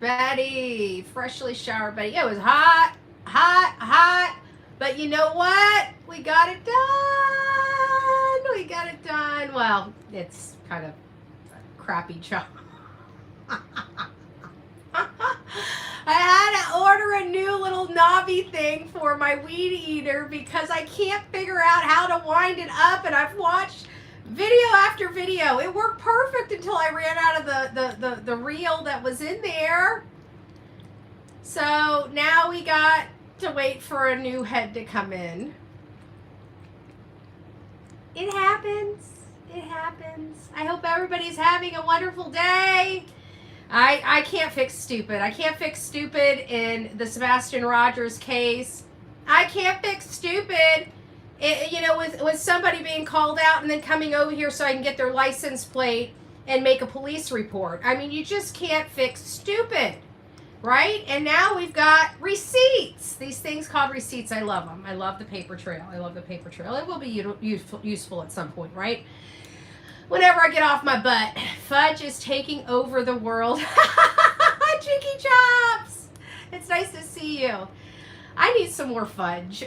Betty, freshly showered Betty. It was hot, hot, hot. But you know what? We got it done. We got it done. Well, it's kind of a crappy job. I had to order a new little knobby thing for my weed eater because I can't figure out how to wind it up, and I've watched video after video. It worked perfect until I ran out of the reel that was in there. So now we got to wait for a new head to come in. It happens. It happens. I hope everybody's having a wonderful day. I can't fix stupid. I can't fix stupid in the Sebastian Rogers case. I can't fix stupid, with somebody being called out and then coming over here so I can get their license plate and make a police report. I mean, you just can't fix stupid, right? And now we've got receipts. These things called receipts. I love them. I love the paper trail. I love the paper trail. It will be useful at some point, right? Whenever I get off my butt. Fudge is taking over the world. Cheeky chops. It's nice to see you. I need some more fudge.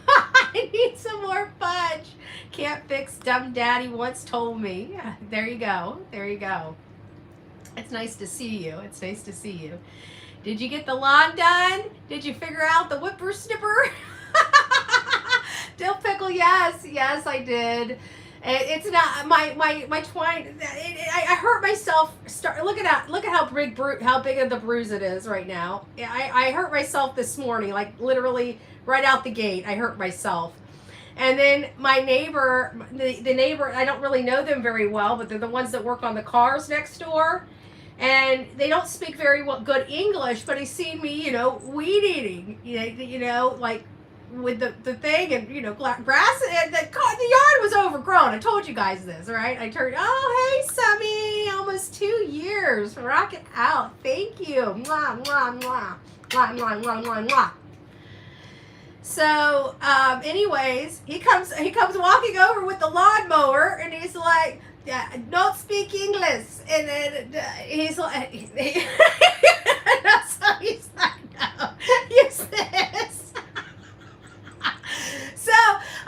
I need some more fudge. Can't fix dumb daddy once told me. There you go. There you go. It's nice to see you. It's nice to see you. Did you get the lawn done? Did you figure out the whipper snipper? Dill pickle, yes. Yes, I did. It's not my twine. I hurt myself. Look at how big of the bruise it is right now. I hurt myself this morning, like literally right out the gate. I hurt myself, and then my neighbor, the neighbor, I don't really know them very well, but they're the ones that work on the cars next door, and they don't speak very good English. But he's seen me, weed eating, like. With the thing and grass and the yard was overgrown. I told you guys this, right? I turned. Oh, hey, Sammy, almost 2 years. Rock it out. Thank you. Mwah, mwah, mwah, mwah, mwah, mwah, mwah, mwah. So, anyways, he comes walking over with the lawnmower, and he's like, "Don't speak English," and then he's like, so he's like, "No, use this." So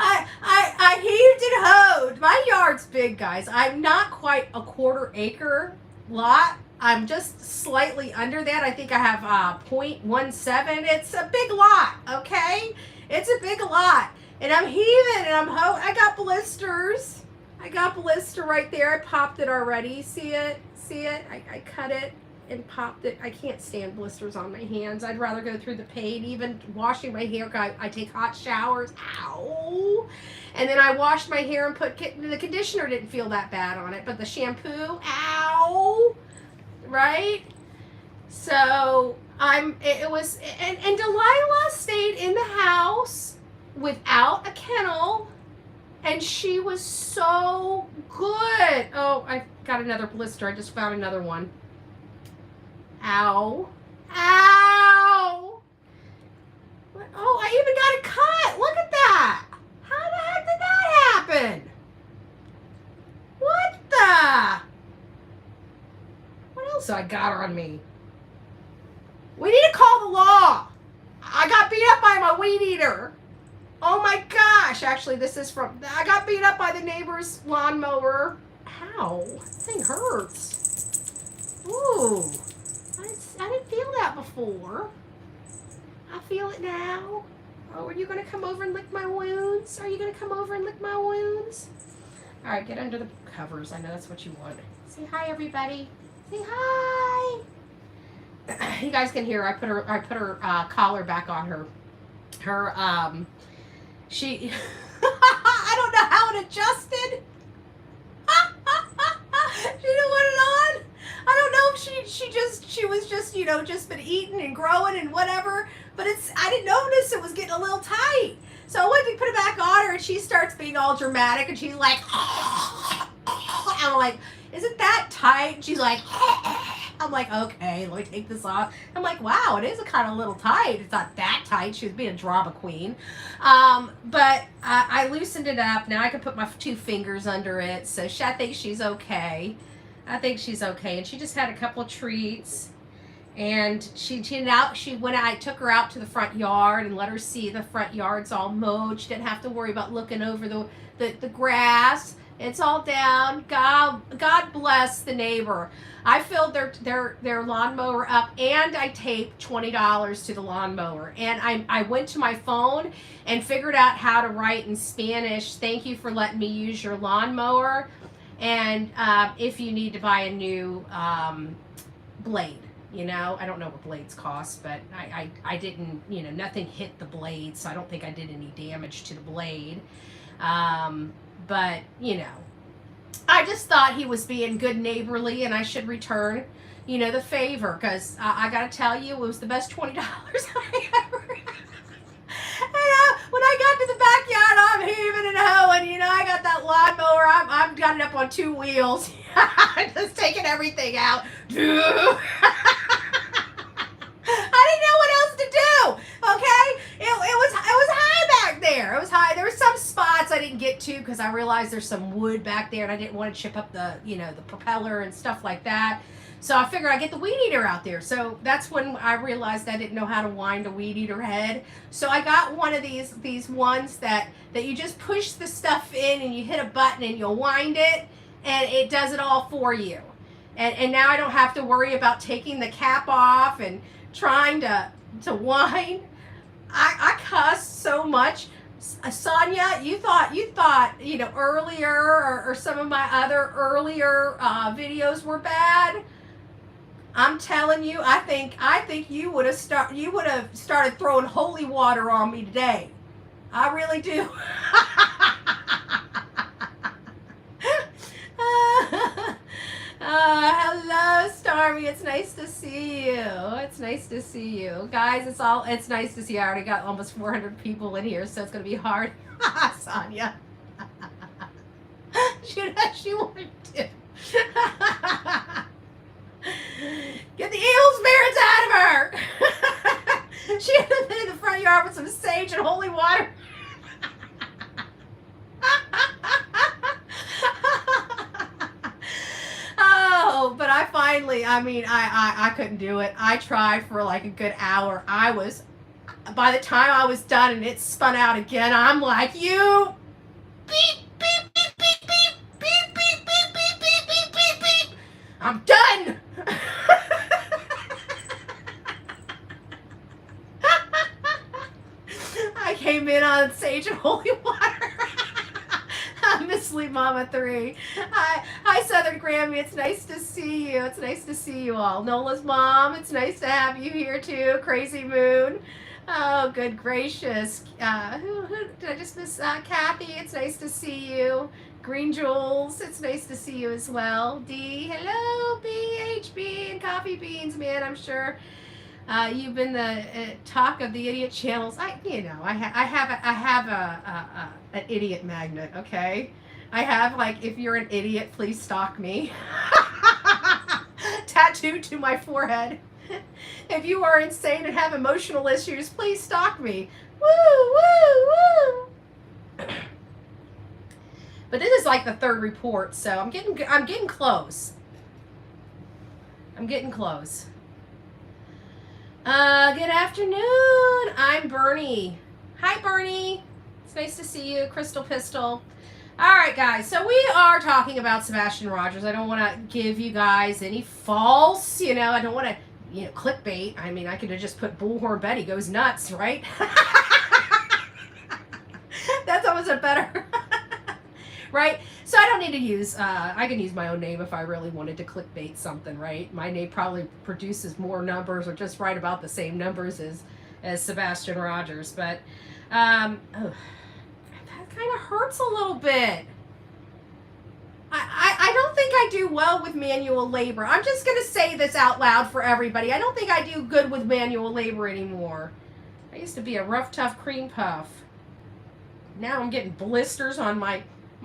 I heaved and hoed. My yard's big, guys. I'm not quite a 1/4 acre lot. I'm just slightly under that. I think I have 0.17. It's a big lot, okay? It's a big lot. And I'm heaving and I'm I got blisters. I got blister right there. I popped it already. See it? See it? I cut it and popped it. I can't stand blisters on my hands. I'd rather go through the pain. Even washing my hair, I take hot showers. Ow! And then I washed my hair and the conditioner didn't feel that bad on it, but the shampoo, ow! Right? So it was, and Delilah stayed in the house without a kennel, and she was so good. Oh, I got another blister. I just found another one. Ow. Ow. Oh, I even got a cut. Look at that. How the heck did that happen? What the? What else I got on me? We need to call the law. I got beat up by my weed eater. Oh my gosh. Actually, I got beat up by the neighbor's lawnmower. Ow. That thing hurts. Ooh. I didn't feel that before. I feel it now. Oh, are you going to come over and lick my wounds? Are you going to come over and lick my wounds? All right, get under the covers. I know that's what you want. Say hi, everybody. Say hi. You guys can hear. I put her collar back on her. She. I don't know how it adjusted. She didn't want it on. I don't know if she was just been eating and growing and whatever, but I didn't notice it was getting a little tight. So I went to put it back on her and she starts being all dramatic and she's like, I'm like, is it that tight? And she's like, I'm like, okay, let me take this off. I'm like, wow, it is a kind of little tight. It's not that tight. She was being a drama queen. But I loosened it up. Now I can put my 2 fingers under it. So I think she's okay. I think she's okay. And she just had a couple of treats. And I took her out to the front yard and let her see the front yard's all mowed. She didn't have to worry about looking over the grass. It's all down. God bless the neighbor. I filled their lawnmower up, and I taped $20 to the lawnmower. And I went to my phone and figured out how to write in Spanish, "Thank you for letting me use your lawnmower. And if you need to buy a new blade." You know, I don't know what blades cost, but I didn't, you know, nothing hit the blade, so I don't think I did any damage to the blade. But, you know, I just thought he was being good neighborly, and I should return, you know, the favor, because I got to tell you, it was the best $20 I ever had. And when I got to the backyard, I'm heaving and hoeing, you know, I got that lawnmower, I've got it up on 2 wheels. I'm just taking everything out. I didn't know what else to do. Okay, it was high back there. It was high. There were some spots I didn't get to because I realized there's some wood back there, and I didn't want to chip up the propeller and stuff like that. So I figured I'd get the weed eater out there. So that's when I realized I didn't know how to wind a weed eater head. So I got one of these ones that you just push the stuff in and you hit a button and you'll wind it, and it does it all for you. And now I don't have to worry about taking the cap off and trying to wind. I cussed so much. Sonia, you thought you know, earlier or some of my other earlier videos were bad. I'm telling you, I think you would have started throwing holy water on me today. I really do. Hello, Starmy. It's nice to see you. It's nice to see you. Guys, it's nice to see you. I already got almost 400 people in here, so it's going to be hard. Sonia. She wanted to. Get the evil spirits out of her. She had been in the front yard with some sage and holy water. Oh, but I couldn't do it. I tried for like a good hour. By the time I was done and it spun out again, I'm like, you beep, beep, beep, beep, beep, beep, beep, beep, beep, beep, beep, beep, beep. I'm done. I came in on sage and holy water. Miss Sleep Mama 3. Hi, Southern Grammy. It's nice to see you. It's nice to see you all. Nola's mom. It's nice to have you here too. Crazy Moon. Oh, good gracious. Who did I just miss? Kathy. It's nice to see you. Green Jules. It's nice to see you as well. D. Hello, BHB and Coffee Beans, man. I'm sure. You've been the talk of the idiot channels. I have an idiot magnet. Okay, I have, like, if you're an idiot, please stalk me. Tattooed to my forehead. If you are insane and have emotional issues, please stalk me. Woo, woo, woo. But this is like the 3rd report, so I'm getting close. I'm getting close. Good afternoon. I'm Bernie. Hi, Bernie. It's nice to see you. Crystal Pistol. All right, guys. So we are talking about Sebastian Rogers. I don't want to give you guys any false, I don't want to, clickbait. I mean, I could have just put Bullhorn Betty goes nuts, right? That's almost a better, right? So I don't need to use, I can use my own name if I really wanted to clickbait something, right? My name probably produces more numbers or just right about the same numbers as Sebastian Rogers. But that kind of hurts a little bit. I don't think I do well with manual labor. I'm just going to say this out loud for everybody. I don't think I do good with manual labor anymore. I used to be a rough, tough cream puff. Now I'm getting blisters on my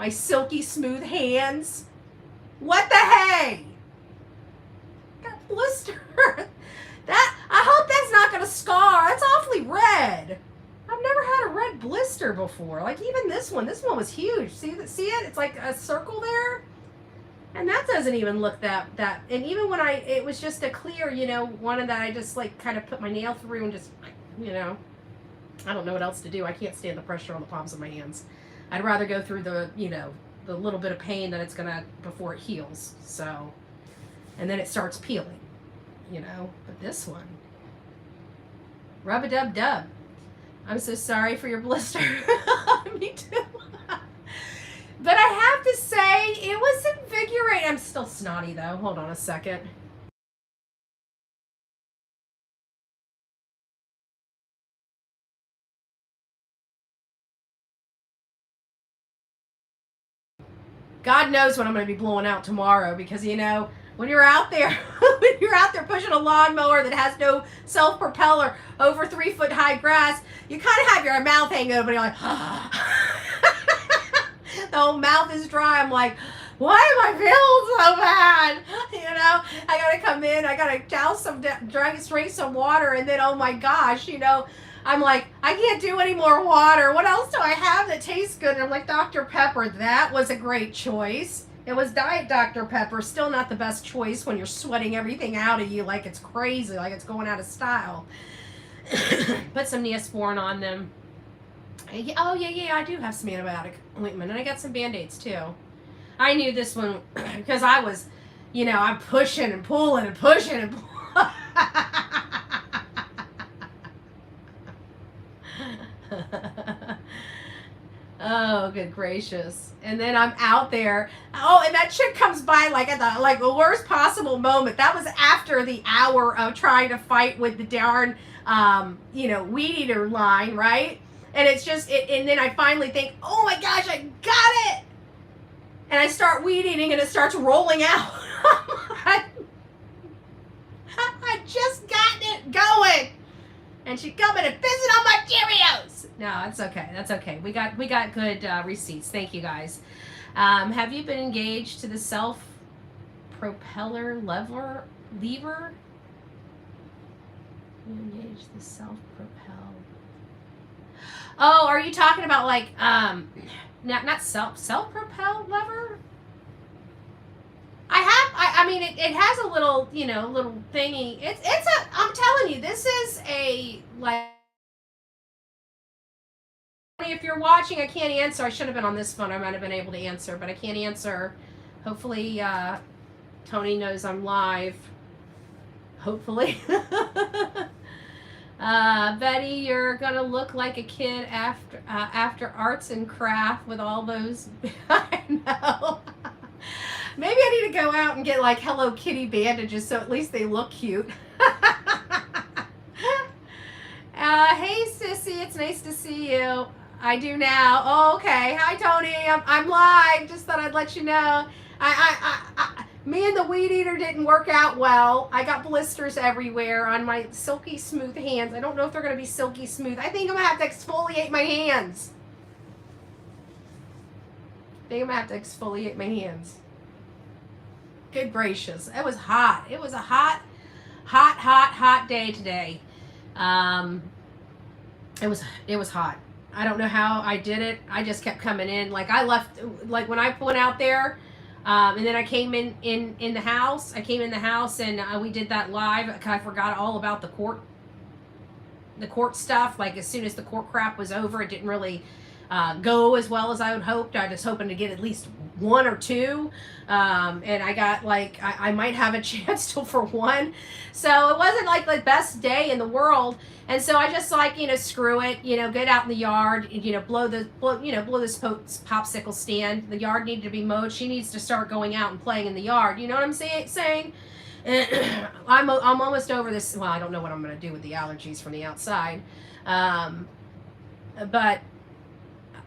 silky smooth hands. What the hey? Got blister. I hope that's not gonna scar. That's awfully red. I've never had a red blister before. Like, even this one was huge. See it? It's like a circle there. And And that doesn't even look that, and even when it was just a clear, one that I just like kind of put my nail through and just, I don't know what else to do. I can't stand the pressure on the palms of my hands. I'd rather go through the, the little bit of pain that it's gonna, before it heals. So, and then it starts peeling, but this one, rub-a-dub-dub. I'm so sorry for your blister. Me too. But I have to say, it was invigorating. I'm still snotty though. Hold on a second. God knows what I'm going to be blowing out tomorrow, because when you're out there pushing a lawnmower that has no self-propeller over 3-foot high grass, you kind of have your mouth hanging open. You're like, the whole mouth is dry. I'm like, why am I feeling so bad? I gotta come in, I gotta douse drink some water, and then oh my gosh, I'm like, I can't do any more water. What else do I have that tastes good? And I'm like, Dr. Pepper. That was a great choice. It was Diet Dr. Pepper. Still not the best choice when you're sweating everything out of you like it's crazy, like it's going out of style. Put some Neosporin on them. Oh, yeah, I do have some antibiotic ointment. And I got some Band-Aids, too. I knew this one because I was, I'm pushing and pulling and pushing and pulling. Oh, good gracious. And then I'm out there. Oh, and that chick comes by at the worst possible moment. That was after the hour of trying to fight with the darn weed eater line, right? And it's just and then I finally think, oh my gosh, I got it. And I start weed eating and it starts rolling out. I just got it going. And she coming and pissing on my Cheerios. No, it's okay. That's okay. We got good receipts. Thank you guys. Have you been engaged to the self-propeller lever? You engage the self-propel. Oh, are you talking about not self-propel lever? I mean, it has a little, little thingy. I'm telling you, this is if you're watching, I can't answer. I should have been on this phone. I might have been able to answer, but I can't answer. Hopefully, Tony knows I'm live. Hopefully. Betty, you're gonna look like a kid after arts and craft with all those. I know. Maybe I need to go out and get Hello Kitty bandages so at least they look cute. Hey Sissy, it's nice to see you. I do now. Oh, okay. Hi Tony, I'm live. Just thought I'd let you know. Me and the weed eater didn't work out well. I got blisters everywhere on my silky smooth hands. I don't know if they're going to be silky smooth. I think I'm going to have to exfoliate my hands. Good gracious. It was hot. It was a hot day today. It was hot. I don't know how I did it. I just kept coming in. I left, when I went out there, and then I came in the house. I came in the house and we did that live. I forgot all about the court stuff. As soon as the court crap was over, it didn't really go as well as I had hoped. I was hoping to get at least one or two, and I got I might have a chance for one. So it wasn't the best day in the world. And so I just screw it, get out in the yard, blow this popsicle stand. The yard needed to be mowed. She needs to start going out and playing in the yard. You know what I'm saying? I'm almost over this. Well, I don't know what I'm going to do with the allergies from the outside. But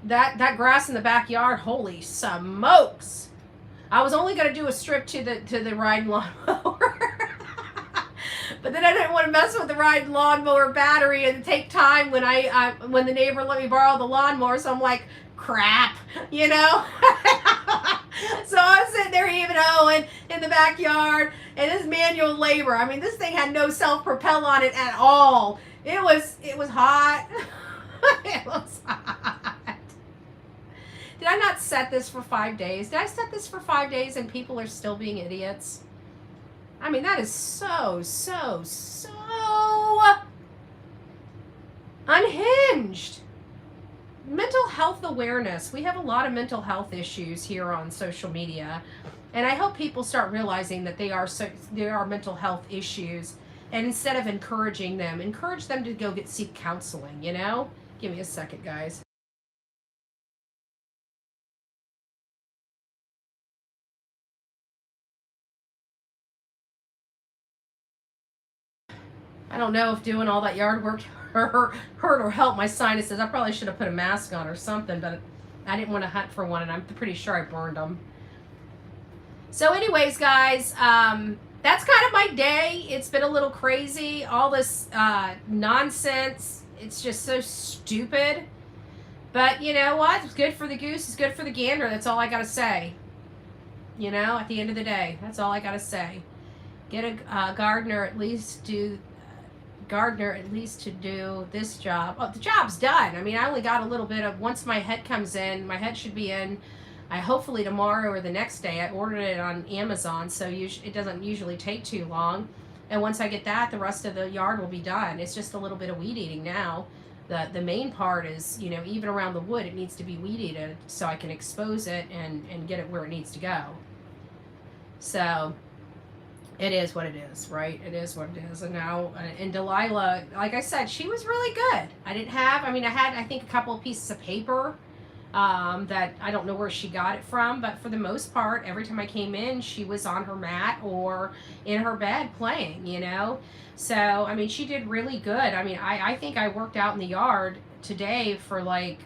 that grass in the backyard, holy smokes. I was only going to do a strip to the riding lawnmower. But then I didn't want to mess with the riding lawnmower battery and take time when when the neighbor let me borrow the lawnmower. So I'm like, crap, So I was sitting there even in the backyard, and this manual labor. I mean, this thing had no self-propel on it at all. It was hot. It was hot. Did I not set this for 5 days? Did I set this for 5 days and people are still being idiots? I mean, that is so unhinged. Mental health awareness. We have a lot of mental health issues here on social media, and I hope people start realizing that they are mental health issues, and instead of encouraging them, encourage them to go seek counseling, you know? Give me a second, guys. I don't know if doing all that yard work hurt or helped my sinuses. I probably should have put a mask on or something, but I didn't want to hunt for one, and I'm pretty sure I burned them. So anyways, guys, that's kind of my day. It's been a little crazy. All this nonsense. It's just so stupid. But you know what? It's good for the goose. It's good for the gander. That's all I got to say. You know, at the end of the day, that's all I got to say. Get a gardener at least to do this job. Oh, the job's done. I mean, I only got a little bit of, once my head comes in, my head should be in, hopefully tomorrow or the next day. I ordered it on Amazon, so it doesn't usually take too long. And once I get that, the rest of the yard will be done. It's just a little bit of weed eating now. The main part is, you know, even around the wood, it needs to be weed eated so I can expose it and get it where it needs to go. So it is what it is, right? It is what it is. And now, and Delilah, like I said, she was really good. I had, I think, a couple of pieces of paper that I don't know where she got it from, but for the most part, every time I came in, she was on her mat or in her bed playing, you know? So, I mean, she did really good. I mean, I think I worked out in the yard today for like,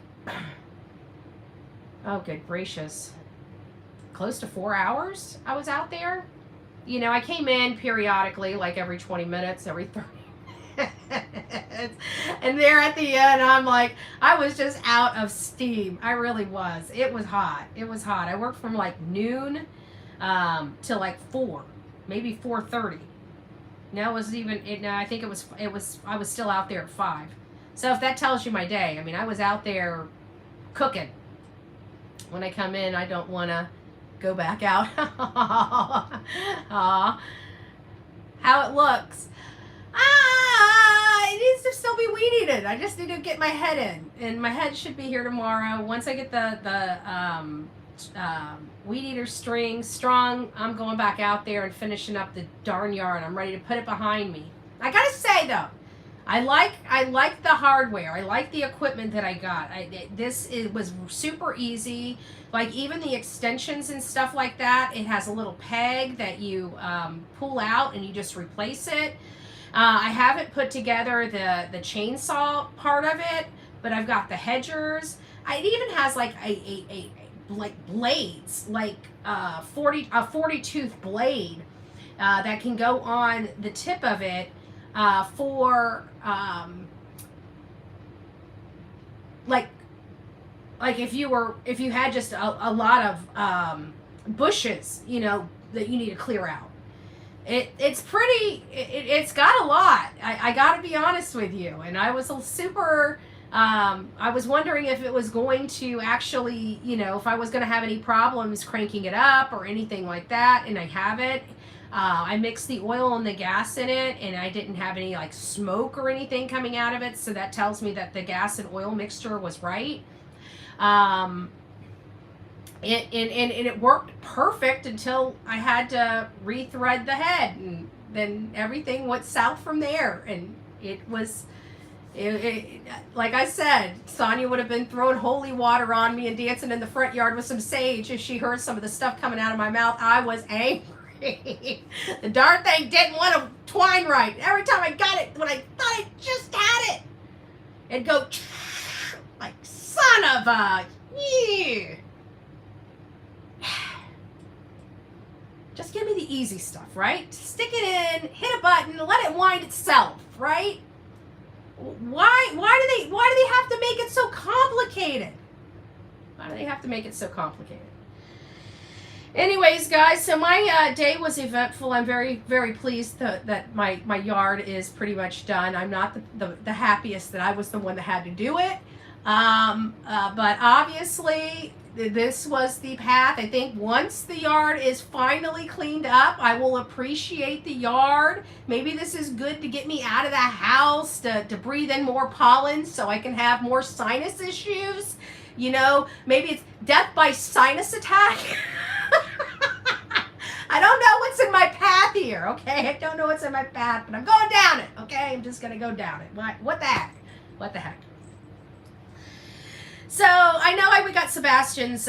oh, good gracious, close to 4 hours I was out there. You know, I came in periodically, like every 20 minutes, every 30 minutes. And there at the end, I'm like, I was just out of steam. I really was. It was hot. It was hot. I worked from like noon till like 4, maybe 4:30. No, it was even, no, I think I was still out there at 5. So if that tells you my day, I mean, I was out there cooking. When I come in, I don't want to go back out. How it looks. It needs to still be weed eated. I just need to get my head in, and my head should be here tomorrow. Once I get the weed eater string strung, I'm going back out there and finishing up the darn yard. I'm ready to put it behind me. I gotta say though, I like the hardware. I like the equipment that I got. It was super easy. Like even the extensions and stuff like that, it has a little peg that you pull out and you just replace it. I haven't put together the chainsaw part of it, but I've got the hedgers. It even has like a blades, like a 40 tooth blade that can go on the tip of it for like if you had just a lot of bushes, you know, that you need to clear out. It's pretty, it's got a lot. I gotta be honest with you. And I was super, I was wondering if it was going to actually, you know, if I was going to have any problems cranking it up or anything like that, and I haven't. I mixed the oil and the gas in it, and I didn't have any like smoke or anything coming out of it, so that tells me that the gas and oil mixture was right. It worked perfect until I had to rethread the head, and then everything went south from there. And it was, like I said, Sonia would have been throwing holy water on me and dancing in the front yard with some sage if she heard some of the stuff coming out of my mouth. I was angry. The darn thing didn't want to twine right. Every time I got it, when I thought I just had it, it'd go like, son of a, yeah. Just give me the easy stuff, right? Stick it in, hit a button, let it wind itself, right? Why do they have to make it so complicated? Why do they have to make it so complicated? Anyways, guys, so my day was eventful. I'm very, very pleased that my yard is pretty much done. I'm not the happiest that I was the one that had to do it. But obviously, this was the path. I think once the yard is finally cleaned up, I will appreciate the yard. Maybe this is good to get me out of the house, to breathe in more pollen so I can have more sinus issues. You know, maybe it's death by sinus attack. I don't know what's in my path here, okay? I don't know what's in my path, but I'm going down it, okay? I'm just going to go down it. What the heck? What the heck? So I know we got Sebastian's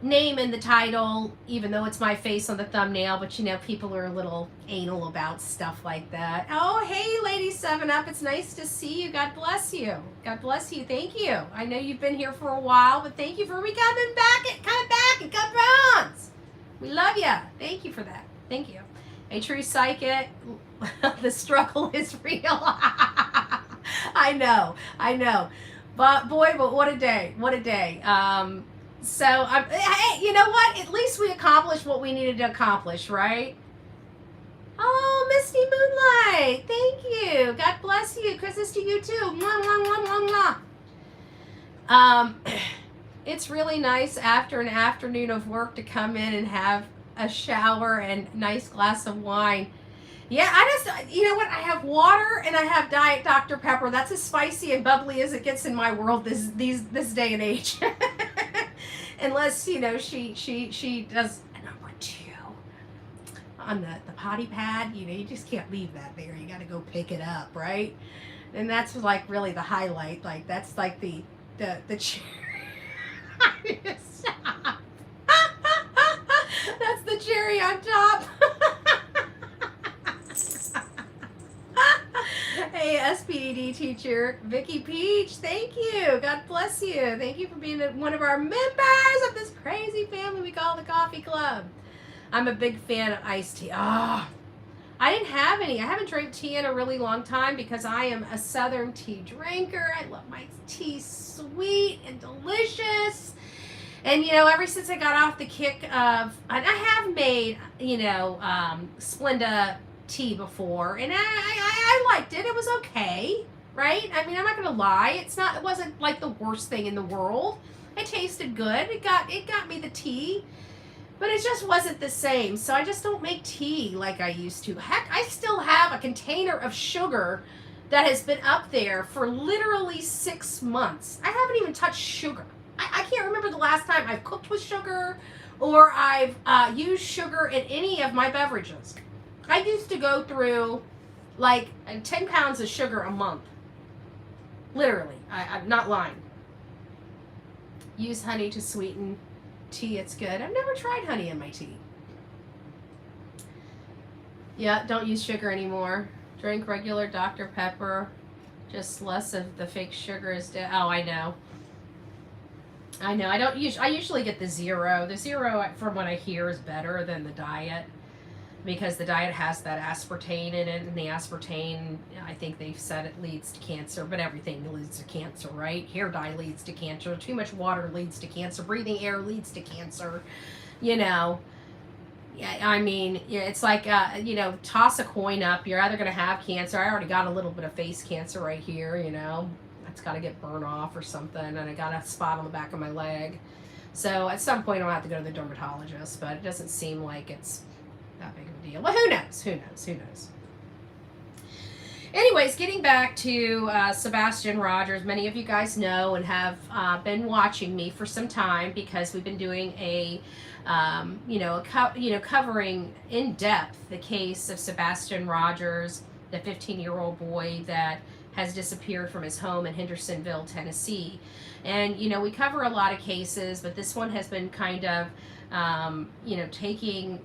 name in the title, even though it's my face on the thumbnail, but you know, people are a little anal about stuff like that. Oh, hey, Lady 7-Up, it's nice to see you. God bless you. God bless you. Thank you. I know you've been here for a while, but thank you for coming back and come bronze. We love you. Thank you for that. Thank you. A true psychic. The struggle is real. I know. But boy, but what a day. What a day. Hey, you know what? At least we accomplished what we needed to accomplish, right? Oh, Misty Moonlight. Thank you. God bless you. Kisses to you too. Mwah, mwah, mwah, mwah, mwah. It's really nice after an afternoon of work to come in and have a shower and a nice glass of wine. Yeah, you know what? I have water and I have Diet Dr. Pepper. That's as spicy and bubbly as it gets in my world this day and age. Unless, you know, she does a number 2 on the potty pad. You know, you just can't leave that there. You got to go pick it up, right? And that's like really the highlight. Like that's like the cherry. That's the cherry on top. Hey, SPED teacher, Vicky Peach, thank you. God bless you. Thank you for being one of our members of this crazy family we call the Coffee Club. I'm a big fan of iced tea. Oh, I didn't have any. I haven't drank tea in a really long time because I am a Southern tea drinker. I love my tea sweet and delicious. And, you know, ever since I got off the kick of, and I have made, you know, Splenda tea before, and I liked it. It was okay, right? I mean, I'm not gonna lie. It wasn't like the worst thing in the world. It tasted good. It got me the tea, but it just wasn't the same. So I just don't make tea like I used to. Heck, I still have a container of sugar that has been up there for literally 6 months. I haven't even touched sugar. I can't remember the last time I've cooked with sugar or I've used sugar in any of my beverages. I used to go through like 10 pounds of sugar a month. Literally. I'm not lying. Use honey to sweeten tea. It's good. I've never tried honey in my tea. Yeah, don't use sugar anymore. Drink regular Dr. Pepper. Just less of the fake sugar is oh, I know. I usually get the zero. The zero, from what I hear, is better than the diet because the diet has that aspartame in it, and the aspartame, I think they've said it leads to cancer, but everything leads to cancer, right? Hair dye leads to cancer. Too much water leads to cancer. Breathing air leads to cancer. You know, yeah, I mean, it's like, you know, toss a coin up. You're either going to have cancer. I already got a little bit of face cancer right here, you know. It's got to get burned off or something, and I got a spot on the back of my leg. So at some point I'll have to go to the dermatologist, but it doesn't seem like it's that big of a deal. Well, who knows? Who knows? Who knows? Anyways, getting back to Sebastian Rogers, many of you guys know and have been watching me for some time because we've been doing a, covering in depth the case of Sebastian Rogers, the 15-year-old boy that has disappeared from his home in Hendersonville, Tennessee. And, you know, we cover a lot of cases, but this one has been kind of, taking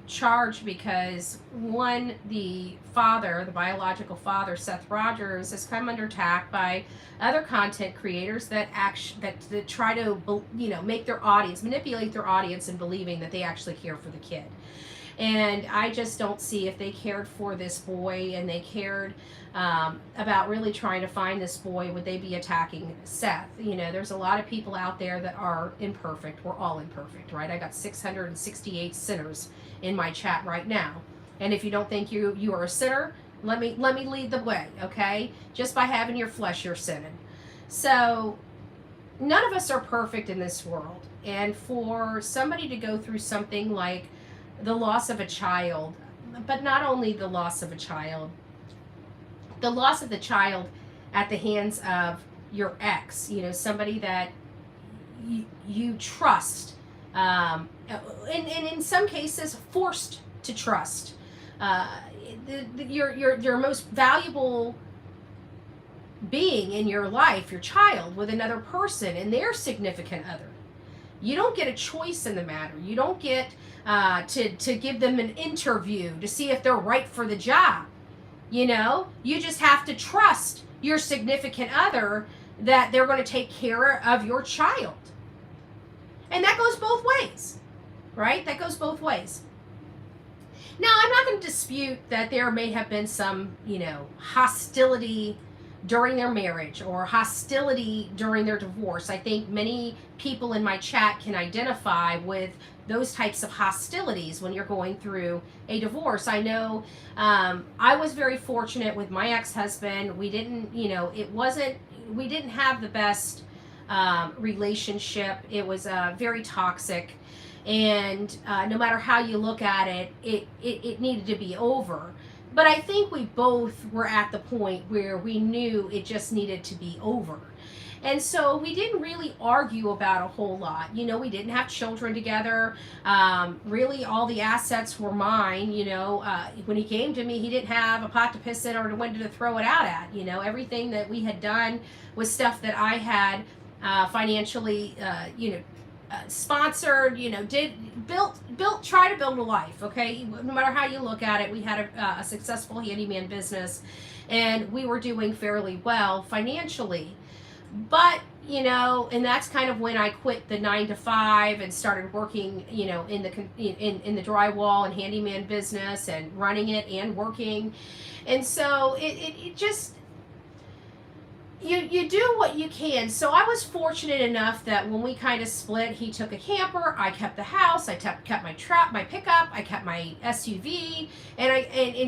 charge because, one, the father, the biological father, Seth Rogers, has come under attack by other content creators that try to, make their audience, manipulate their audience in believing that they actually care for the kid. And I just don't see if they cared for this boy and they cared about really trying to find this boy, would they be attacking Seth? You know, there's a lot of people out there that are imperfect. We're all imperfect, right? I got 668 sinners in my chat right now. And if you don't think you are a sinner, let me lead the way, okay? Just by having your flesh, you're sinning. So none of us are perfect in this world. And for somebody to go through something like the loss of a child, but not only the loss of a child, the loss of the child at the hands of your ex, somebody that you trust, and in some cases forced to trust, your most valuable being in your life, your child, with another person and their significant other. You don't get a choice in the matter. You don't get to give them an interview to see if they're right for the job. You just have to trust your significant other that they're going to take care of your child. And that goes both ways, right? That goes both ways. Now, I'm not going to dispute that there may have been some, hostility during their marriage or hostility during their divorce. I think many people in my chat can identify with those types of hostilities when you're going through a divorce. I know I was very fortunate with my ex-husband. We didn't, we didn't have the best relationship. It was very toxic. And no matter how you look at it, it needed to be over. But I think we both were at the point where we knew it just needed to be over. And so we didn't really argue about a whole lot. We didn't have children together. Really, all the assets were mine. When he came to me, he didn't have a pot to piss in or to when to throw it out at. Everything that we had done was stuff that I had financially, sponsored, try to build a life, okay? No matter how you look at it, we had a successful handyman business, and we were doing fairly well financially. But, and that's kind of when I quit the 9 to 5 and started working, in the drywall and handyman business and running it and working. And so it just, you do what you can. So I was fortunate enough that when we kind of split, he took a camper, I kept the house, I kept my my pickup, I kept my SUV, and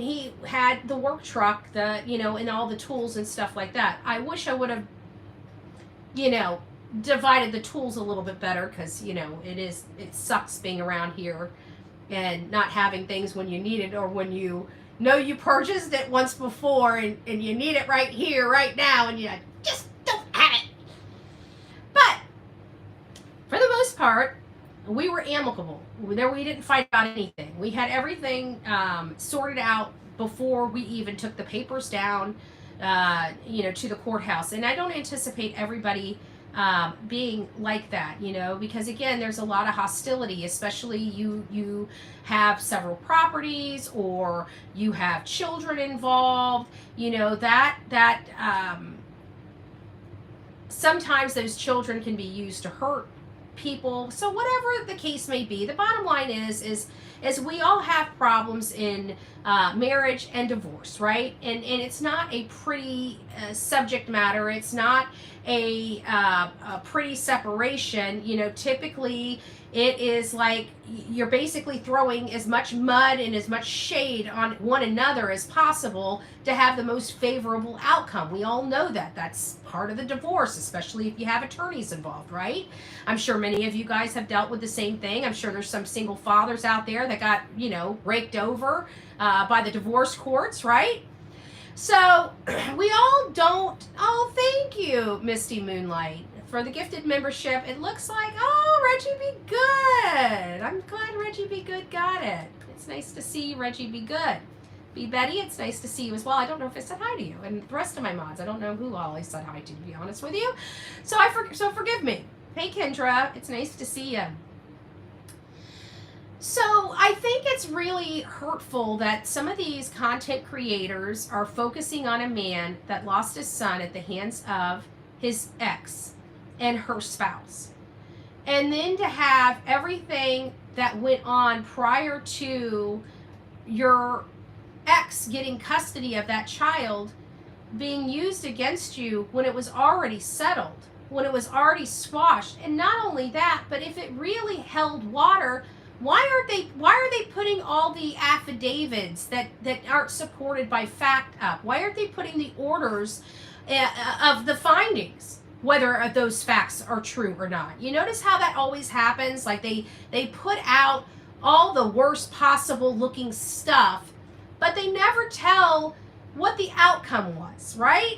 he had the work truck, and all the tools and stuff like that. I wish I would have, divided the tools a little bit better, because it sucks being around here and not having things when you need it, or when you purchased it once before and you need it right here, right now, and you just don't have it. But for the most part, we were amicable. We didn't fight about anything. We had everything sorted out before we even took the papers down, to the courthouse. And I don't anticipate everybody being like that, because again, there's a lot of hostility, especially you have several properties or you have children involved, that sometimes those children can be used to hurt people. So whatever the case may be, the bottom line is we all have problems in marriage and divorce, right? And it's not a pretty subject matter. It's not a pretty separation. Typically it is like you're basically throwing as much mud and as much shade on one another as possible to have the most favorable outcome. We all know that. That's part of the divorce, especially if you have attorneys involved, right? I'm sure many of you guys have dealt with the same thing. I'm sure there's some single fathers out there that got, raked over by the divorce courts, right? So we all don't. Oh, thank you, Misty Moonlight, for the gifted membership. It looks like, Reggie Be Good. I'm glad Reggie Be Good got it. It's nice to see you, Reggie Be Good. Be Betty, it's nice to see you as well. I don't know if I said hi to you. And the rest of my mods, I don't know who all I said hi to be honest with you. So forgive me. Hey, Kendra, it's nice to see you. So I think it's really hurtful that some of these content creators are focusing on a man that lost his son at the hands of his ex and her spouse. And then to have everything that went on prior to your ex getting custody of that child being used against you when it was already settled, when it was already squashed. And not only that, but if it really held water, why are they putting all the affidavits that aren't supported by fact up? Why aren't they putting the orders of the findings? whether those facts are true or not. You notice how that always happens? Like they put out all the worst possible looking stuff, but they never tell what the outcome was, right?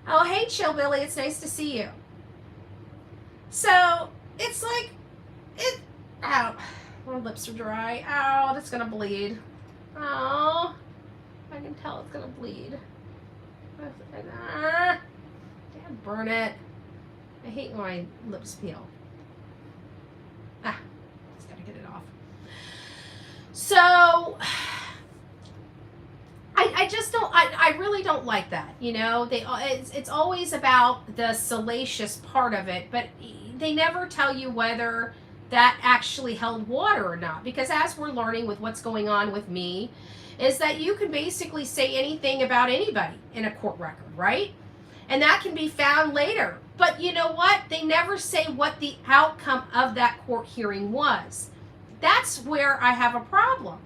Oh, hey, Chillbilly, it's nice to see you. So it's like, ow, my lips are dry. Ow, that's gonna bleed. Oh, I can tell it's gonna bleed. Damn, burn it. I hate when my lips peel. Just gotta get it off. So, I just don't, I really don't like that, you know. It's always about the salacious part of it, but they never tell you whether that actually held water or not, because as we're learning with what's going on with me, is that you can basically say anything about anybody in a court record, right? And that can be found later. But you know what? They never say what the outcome of that court hearing was. That's where I have a problem,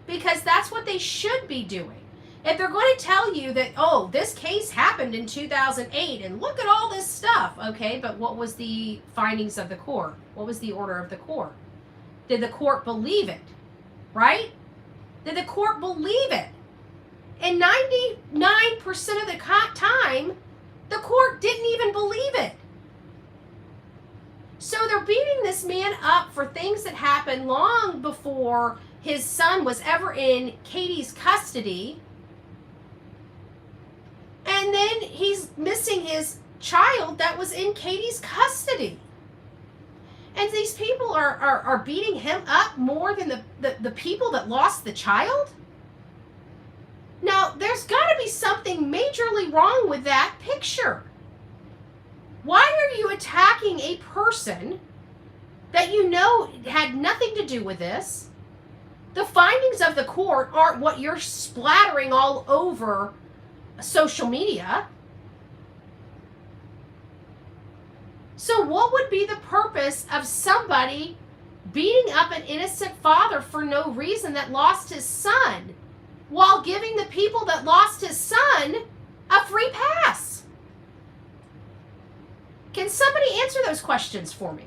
because that's what they should be doing. If they're going to tell you that, oh, this case happened in 2008 and look at all this stuff, okay, but what was the findings of the court? What was the order of the court? Did the court believe it, right? Did the court believe it? And 99% of the time, the court didn't even believe it. So they're beating this man up for things that happened long before his son was ever in Katie's custody. And then he's missing his child that was in Katie's custody. And these people are beating him up more than the people that lost the child? Now, there's got to be something majorly wrong with that picture. Why are you attacking a person that you know had nothing to do with this? The findings of the court aren't what you're splattering all over social media. So what would be the purpose of somebody beating up an innocent father for no reason that lost his son, while giving the people that lost his son a free pass? Can somebody answer those questions for me?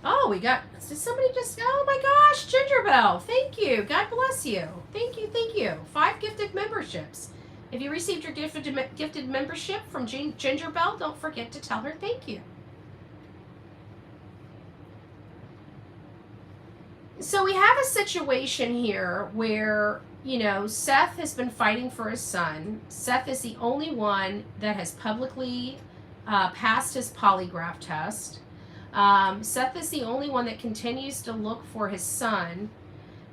Oh, we got, did somebody just, oh my gosh, Ginger Bell, thank you. God bless you. Thank you, thank you. 5 gifted memberships. If you received your gifted membership from Ginger Bell, don't forget to tell her thank you. So we have a situation here where, you know, Seth has been fighting for his son. Seth is the only one that has publicly passed his polygraph test. Seth is the only one that continues to look for his son,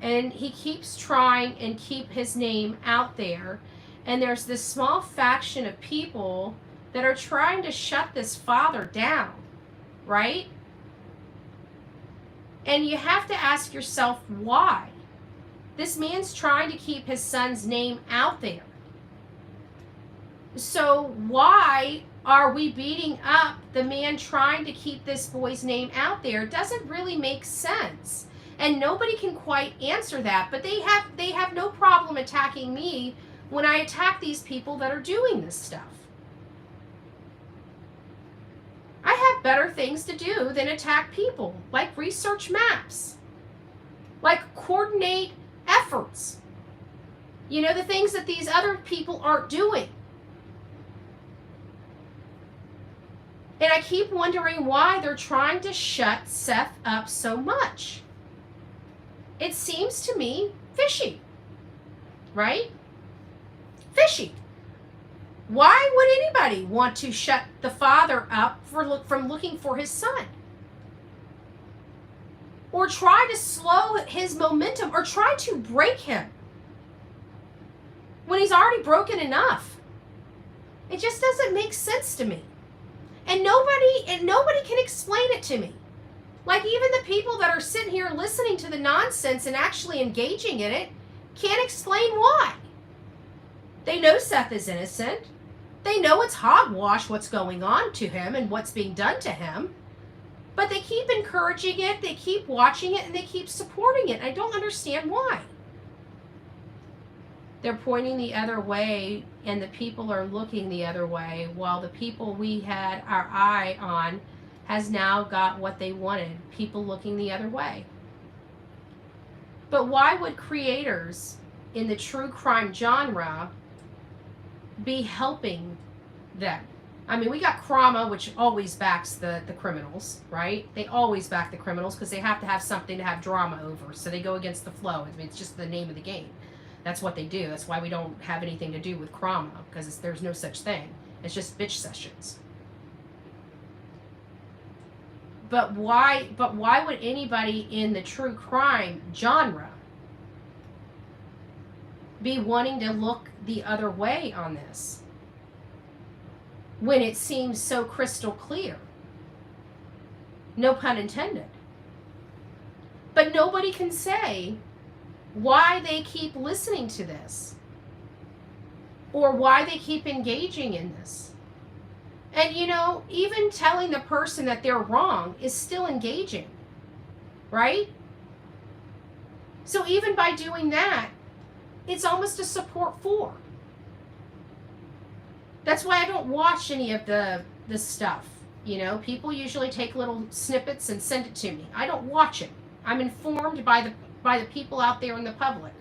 and he keeps trying and keep his name out there. And there's this small faction of people that are trying to shut this father down, right? And you have to ask yourself why. This man's trying to keep his son's name out there. So why are we beating up the man trying to keep this boy's name out there? It doesn't really make sense. And nobody can quite answer that, but they have no problem attacking me when I attack these people that are doing this stuff. I have better things to do than attack people, like research maps, like coordinate efforts. You know, the things that these other people aren't doing. And I keep wondering why they're trying to shut Seth up so much. It seems to me fishy, right? Fishy. Why would anybody want to shut the father up from looking for his son? Or try to slow his momentum, or try to break him when he's already broken enough? It just doesn't make sense to me. And nobody can explain it to me. Like, even the people that are sitting here listening to the nonsense and actually engaging in it can't explain why. They know Seth is innocent. They know it's hogwash what's going on to him and what's being done to him. But they keep encouraging it, they keep watching it, and they keep supporting it. I don't understand why. They're pointing the other way, and the people are looking the other way, while the people we had our eye on has now got what they wanted, people looking the other way. But why would creators in the true crime genre be helping them? I mean, we got Krama, which always backs the criminals, right? They always back the criminals because they have to have something to have drama over. So they go against the flow. I mean, it's just the name of the game. That's what they do. That's why we don't have anything to do with Krama, because there's no such thing. It's just bitch sessions. But why would anybody in the true crime genre be wanting to look the other way on this when it seems so crystal clear? No pun intended. But nobody can say why they keep listening to this or why they keep engaging in this. And you know, even telling the person that they're wrong is still engaging, right? So even by doing that, it's almost a support for. That's why I don't watch any of the stuff. You know, people usually take little snippets and send it to me. I don't watch it. I'm informed by the people out there in the public.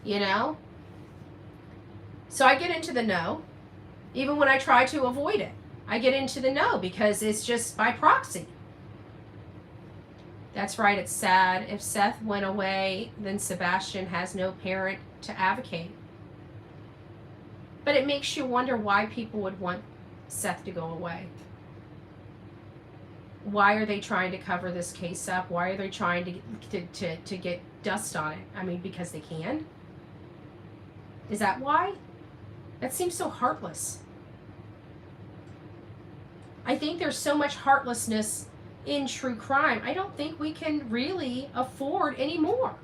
You know? So I get into the know, even when I try to avoid it. I get into the know because it's just by proxy. That's right, it's sad. If Seth went away, then Sebastian has no parent to advocate. But it makes you wonder why people would want Seth to go away. Why are they trying to cover this case up? Why are they trying to get dust on it? I mean, because they can? Is that why? That seems so heartless. I think there's so much heartlessness in true crime. I don't think we can really afford any more.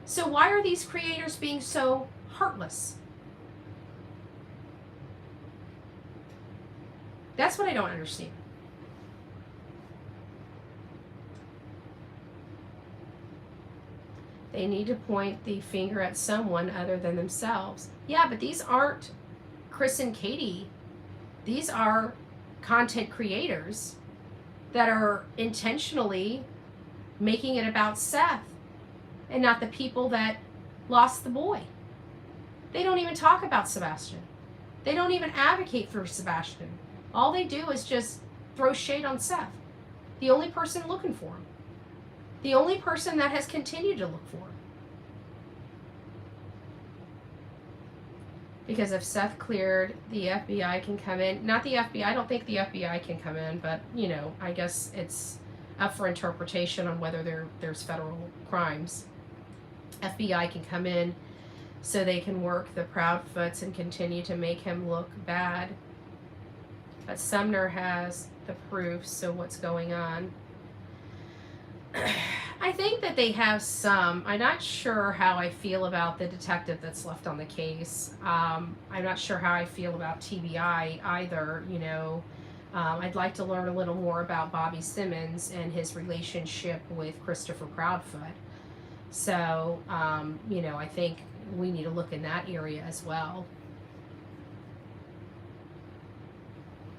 So why are these creators being so heartless? That's what I don't understand. They need to point the finger at someone other than themselves. Yeah, but these aren't Chris and Katie. These are content creators that are intentionally making it about Seth and not the people that lost the boy. They don't even talk about Sebastian. They don't even advocate for Sebastian. All they do is just throw shade on Seth, the only person looking for him, the only person that has continued to look for him. Because if Seth cleared, the FBI can come in. Not the FBI, I don't think the FBI can come in, but, you know, I guess it's up for interpretation on whether there's federal crimes. FBI can come in so they can work the Proudfoots and continue to make him look bad. But Sumner has the proof, so what's going on? I think that they have some. I'm not sure how I feel about the detective that's left on the case. I'm not sure how I feel about TBI either, you know. I'd like to learn a little more about Bobby Simmons and his relationship with Christopher Proudfoot. So, you know, I think we need to look in that area as well.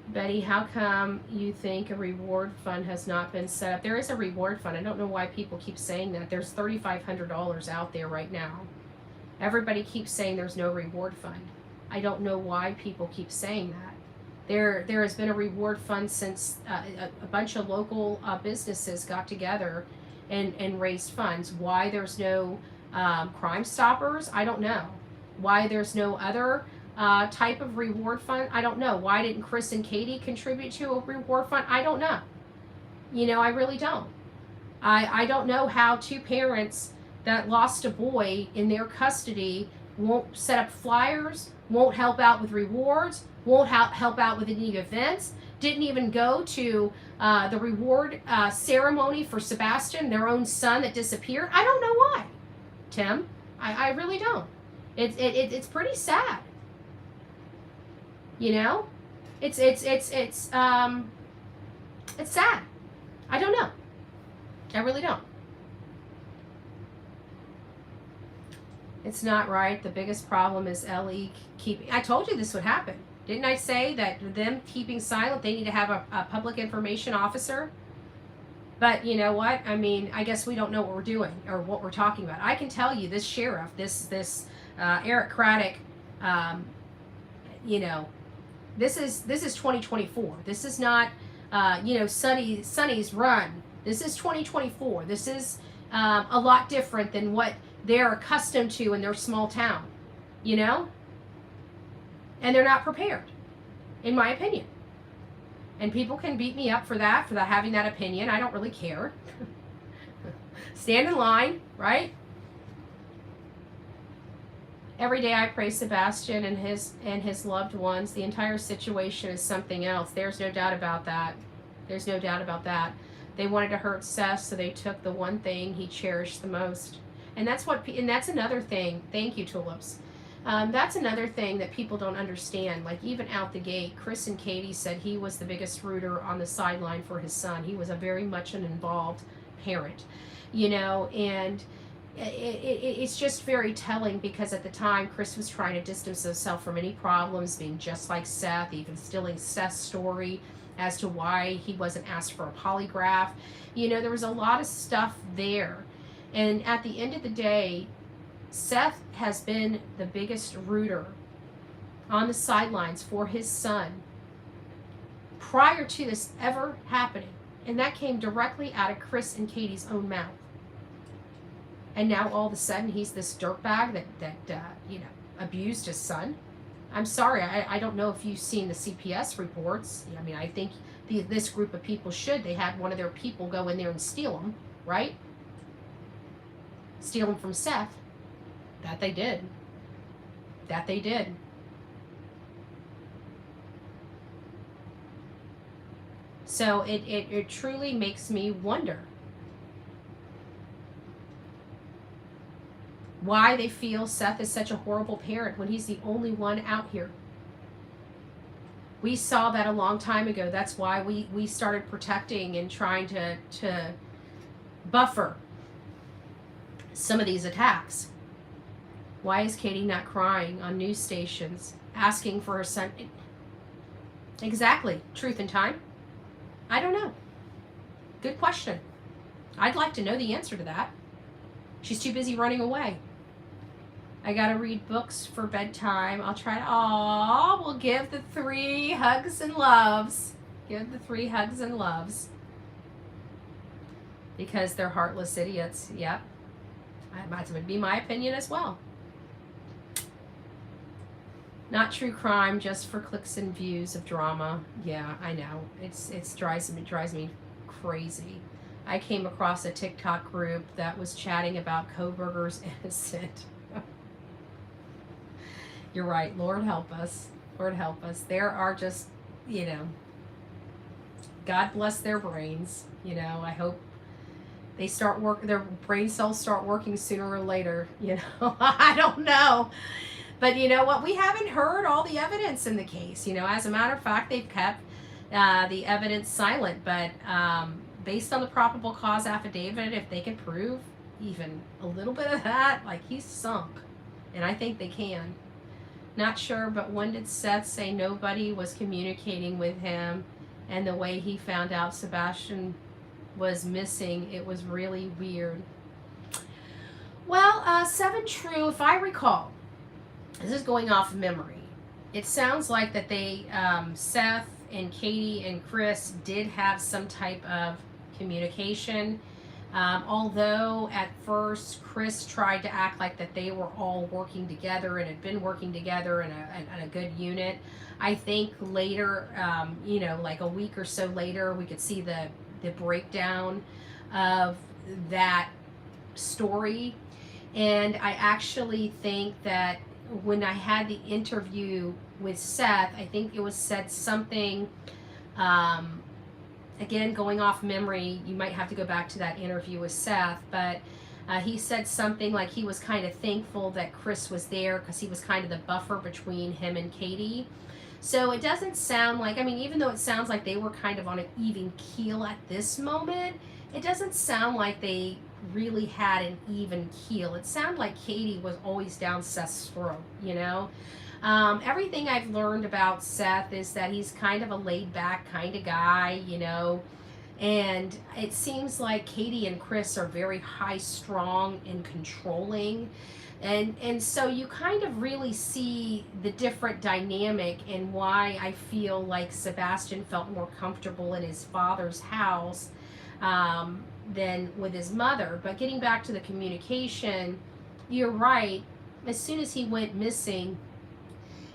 Betty, how come you think a reward fund has not been set up? There is a reward fund. I don't know why people keep saying that. There's $3,500 out there right now. Everybody keeps saying there's no reward fund. I don't know why people keep saying that. There has been a reward fund since a bunch of local businesses got together and raised funds. Why there's no Crime Stoppers, I don't know. Why there's no other type of reward fund, I don't know. Why didn't Chris and Katie contribute to a reward fund? I don't know. You know, I really don't. I don't know how two parents that lost a boy in their custody won't set up flyers, won't help out with rewards, won't help out with any events, didn't even go to the reward ceremony for Sebastian, their own son that disappeared. I don't know why, Tim. I really don't. It's pretty sad. You know, it's It's sad. I don't know. I really don't. It's not right. The biggest problem is LE keeping... I told you this would happen. Didn't I say that them keeping silent, they need to have a public information officer? But you know what? I mean, I guess we don't know what we're doing or what we're talking about. I can tell you this sheriff, this Eric Craddock, you know, this is 2024. This is not, you know, Sonny's run. This is 2024. This is a lot different than what they're accustomed to in their small town, you know? And they're not prepared, in my opinion. And people can beat me up for that having that opinion. I don't really care. Stand in line, right? Every day I pray Sebastian and his loved ones. The entire situation is something else. There's no doubt about that. There's no doubt about that. They wanted to hurt Seth, so they took the one thing he cherished the most. And that's another thing. Thank you, Tulips. That's another thing that people don't understand. Like, even out the gate, Chris and Katie said he was the biggest rooter on the sideline for his son. He was a very much an involved parent, you know, and it's just very telling, because at the time Chris was trying to distance himself from any problems, being just like Seth, even stealing Seth's story as to why he wasn't asked for a polygraph. You know, there was a lot of stuff there. And at the end of the day, Seth has been the biggest rooter on the sidelines for his son prior to this ever happening. And that came directly out of Chris and Katie's own mouth. And now all of a sudden he's this dirtbag that you know, abused his son. I'm sorry, I don't know if you've seen the CPS reports. I mean, I think this group of people should. They had one of their people go in there and steal them, right? Steal them from Seth. That they did. That they did. So it truly makes me wonder why they feel Seth is such a horrible parent when he's the only one out here. We saw that a long time ago. That's why we started protecting and trying to buffer some of these attacks. Why is Katie not crying on news stations, asking for her son? Exactly. Truth in time? I don't know. Good question. I'd like to know the answer to that. She's too busy running away. I gotta read books for bedtime. I'll try to, we'll give the 3 hugs and loves. Give the 3 hugs and loves. Because they're heartless idiots. Yep. That would be my opinion as well. Not true crime, just for clicks and views of drama. Yeah, I know. It drives me crazy. I came across a TikTok group that was chatting about Kohberger's innocent. You're right. Lord help us. Lord help us. There are just, you know, God bless their brains. You know, I hope they their brain cells start working sooner or later. You know, I don't know. But you know what? We haven't heard all the evidence in the case. You know, as a matter of fact, they've kept the evidence silent. But based on the probable cause affidavit, if they can prove even a little bit of that, like, he's sunk. And I think they can. Not sure, but when did Seth say nobody was communicating with him, and the way he found out Sebastian was missing, it was really weird. Well, 7 True, if I recall, this is going off memory, it sounds like that they, Seth and Katie and Chris did have some type of communication. Although at first Chris tried to act like that they were all working together and had been working together in a good unit. I think later, you know, like a week or so later, we could see the breakdown of that story. And I actually think that when I had the interview with Seth, I think it was said something, again, going off memory, you might have to go back to that interview with Seth, but he said something like he was kind of thankful that Chris was there because he was kind of the buffer between him and Katie. So it doesn't sound like, I mean, even though it sounds like they were kind of on an even keel at this moment, it doesn't sound like they really had an even keel. It sounded like Katie was always down Seth's throat, you know? Everything I've learned about Seth is that he's kind of a laid back kind of guy, you know? And it seems like Katie and Chris are very high strung and controlling. And so you kind of really see the different dynamic and why I feel like Sebastian felt more comfortable in his father's house than with his mother. But getting back to the communication, you're right. As soon as he went missing,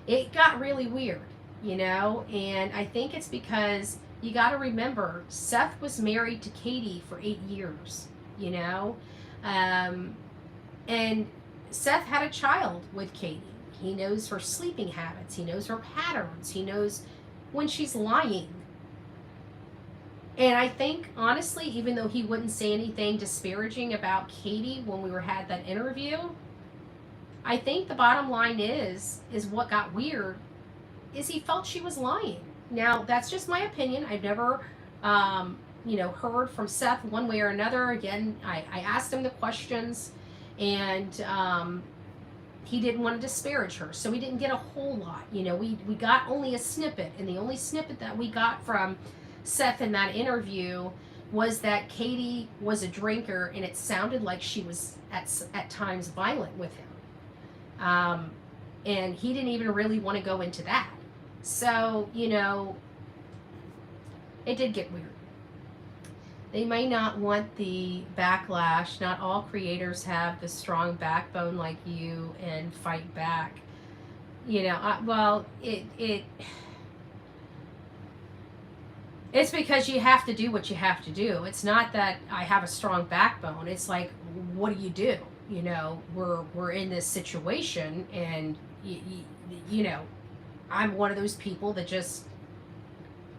it got really weird, you know? And I think it's because you got to remember, Seth was married to Katie for 8 years, you know? And Seth had a child with Katie. He knows her sleeping habits. He knows her patterns. He knows when she's lying. And I think, honestly, even though he wouldn't say anything disparaging about Katie when we had that interview, I think the bottom line is what got weird is he felt she was lying. Now, that's just my opinion. I've never, heard from Seth one way or another. Again, I asked him the questions, and he didn't want to disparage her, so we didn't get a whole lot. You know, we got only a snippet, and the only snippet that we got from Seth in that interview was that Katie was a drinker, and it sounded like she was at times violent with him. And he didn't even really want to go into that. So, you know, it did get weird. They may not want the backlash. Not all creators have the strong backbone like you and fight back. You know, it's because you have to do what you have to do. It's not that I have a strong backbone. It's like, what do? You know, we're in this situation, and you know, I'm one of those people that just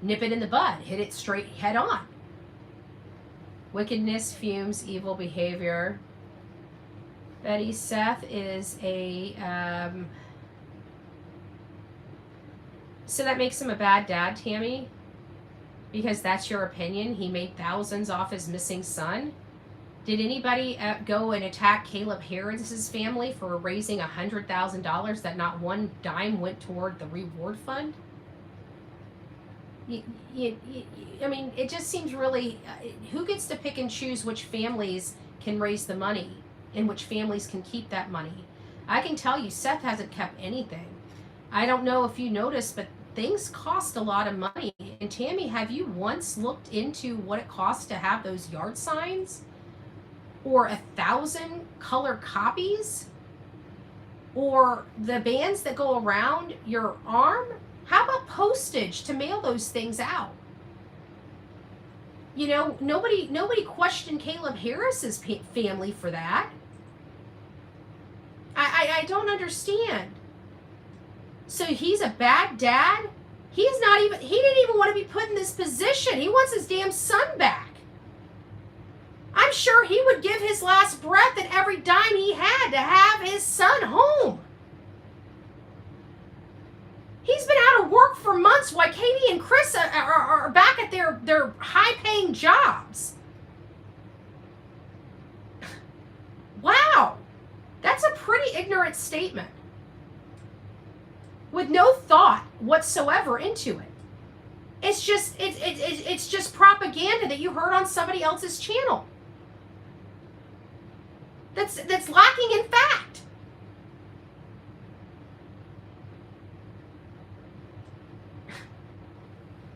nip it in the bud, hit it straight head on. Wickedness, fumes, evil behavior. Betty, Seth is a so that makes him a bad dad, Tammy? Because that's your opinion? He made thousands off his missing son? Did anybody go and attack Caleb Harris's family for raising $100,000 that not one dime went toward the reward fund? I mean, it just seems really, who gets to pick and choose which families can raise the money and which families can keep that money? I can tell you, Seth hasn't kept anything. I don't know if you noticed, but things cost a lot of money. And Tammy, have you once looked into what it costs to have those yard signs? Or 1,000 color copies? Or the bands that go around your arm? How about postage to mail those things out? You know, nobody questioned Caleb Harris's family for that. I don't understand. So he's a bad dad? He didn't even want to be put in this position. He wants his damn son back. I'm sure he would give his last breath and every dime he had to have his son home. He's been out of work for months while Katie and Chris are back at their high-paying jobs. Wow. That's a pretty ignorant statement. With no thought whatsoever into it. It's just propaganda that you heard on somebody else's channel. That's lacking in fact.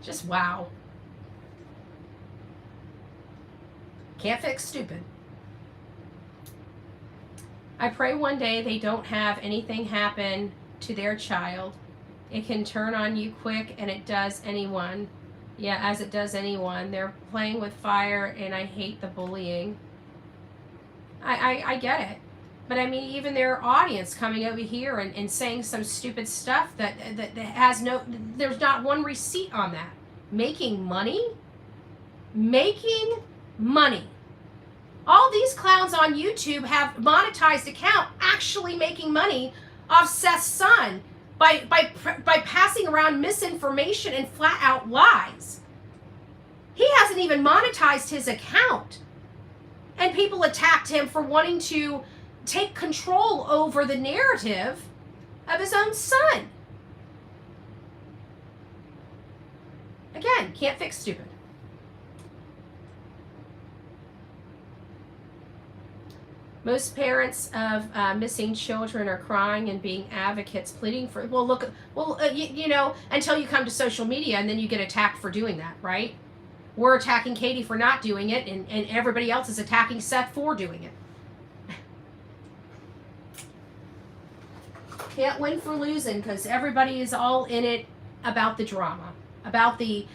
Just wow. Can't fix stupid. I pray one day they don't have anything happen to their child. It can turn on you quick, and it does anyone. Yeah, as it does anyone. They're playing with fire, and I hate the bullying. I get it. But I mean, even their audience coming over here and saying some stupid stuff that has there's not one receipt on that. Making money? Making money. All these clowns on YouTube have monetized account actually making money off Seth's son by passing around misinformation and flat out lies. He hasn't even monetized his account. And people attacked him for wanting to take control over the narrative of his own son. Again, can't fix stupid. Most parents of missing children are crying and being advocates, pleading for, you know, until you come to social media and then you get attacked for doing that, right? We're attacking Katie for not doing it, and everybody else is attacking Seth for doing it. Can't win for losing, because everybody is all in it about the drama, about the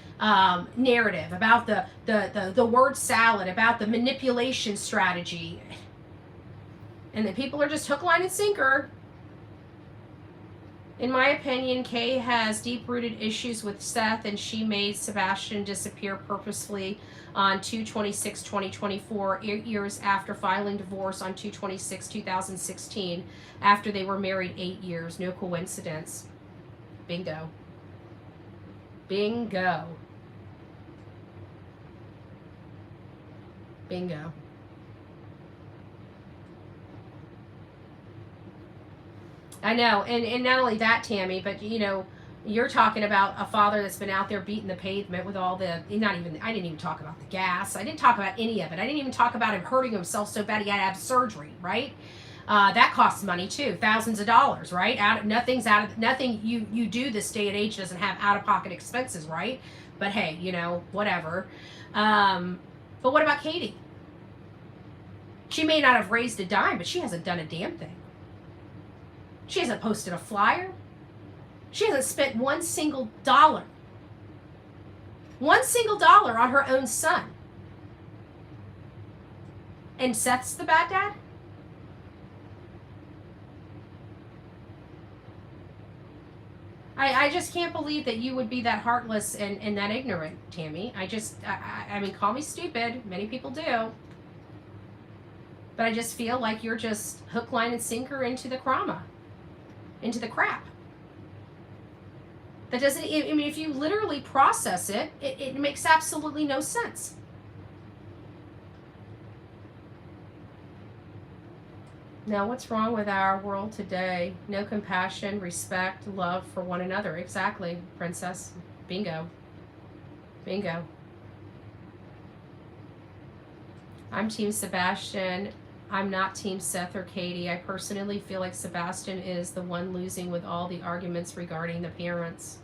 narrative, about the word salad, about the manipulation strategy. And the people are just hook, line, and sinker. In my opinion, Kay has deep-rooted issues with Seth, and she made Sebastian disappear purposefully on 2/26/2024, 8 years after filing divorce on 2/26/2016, after they were married 8 years. No coincidence. Bingo. Bingo. Bingo. I know, and not only that, Tammy, but you know, you're talking about a father that's been out there beating the pavement with all the, I didn't even talk about the gas. I didn't talk about any of it. I didn't even talk about him hurting himself so bad he had to have surgery, right? That costs money too, thousands of dollars, right? Nothing you do this day and age doesn't have out-of-pocket expenses, right? But hey, you know, whatever. But what about Katie? She may not have raised a dime, but she hasn't done a damn thing. She hasn't posted a flyer. She hasn't spent one single dollar on her own son. And Seth's the bad dad? I just can't believe that you would be that heartless and that ignorant, Tammy. I mean, call me stupid. Many people do. But I just feel like you're just hook, line, and sinker into the crap. That doesn't, I mean, if you literally process it, it makes absolutely no sense. Now, what's wrong with our world today? No compassion, respect, love for one another. Exactly, Princess. Bingo. Bingo. I'm Team Sebastian. I'm not Team Seth or Katie. I personally feel like Sebastian is the one losing with all the arguments regarding the parents.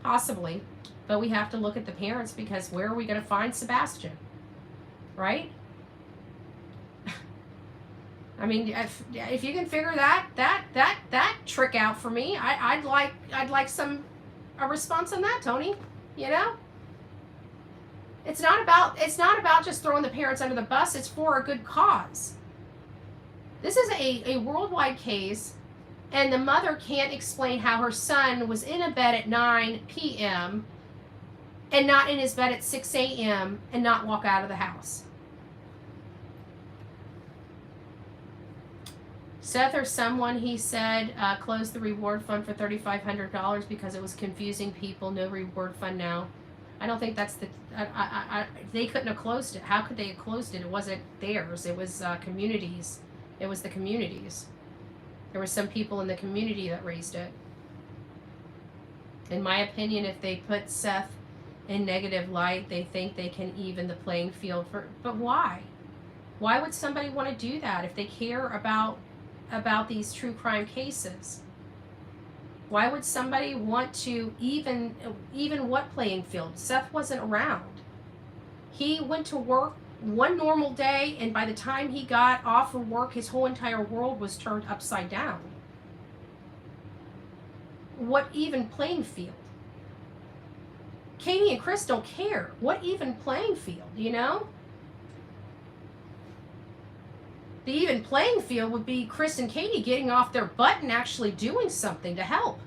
Possibly. But we have to look at the parents, because where are we going to find Sebastian? Right? I mean, if you can figure that trick out for me, I'd like a response on that, Tony. You know? It's not about just throwing the parents under the bus. It's for a good cause. This is a worldwide case, and the mother can't explain how her son was in a bed at 9 p.m. and not in his bed at 6 a.m. and not walk out of the house. Seth or someone, he said, closed the reward fund for $3,500 because it was confusing people. No reward fund now. I don't think that's they couldn't have closed it. How could they have closed it? It wasn't theirs. It was communities. It was the communities. There were some people in the community that raised it. In my opinion, if they put Seth in negative light, they think they can even the playing field but why? Why would somebody want to do that if they care about these true crime cases? Why would somebody want to even what playing field? Seth wasn't around. He went to work one normal day, and by the time he got off of work, his whole entire world was turned upside down. What even playing field? Katie and Chris don't care. What even playing field, you know? The even playing field would be Chris and Katie getting off their butt and actually doing something to help.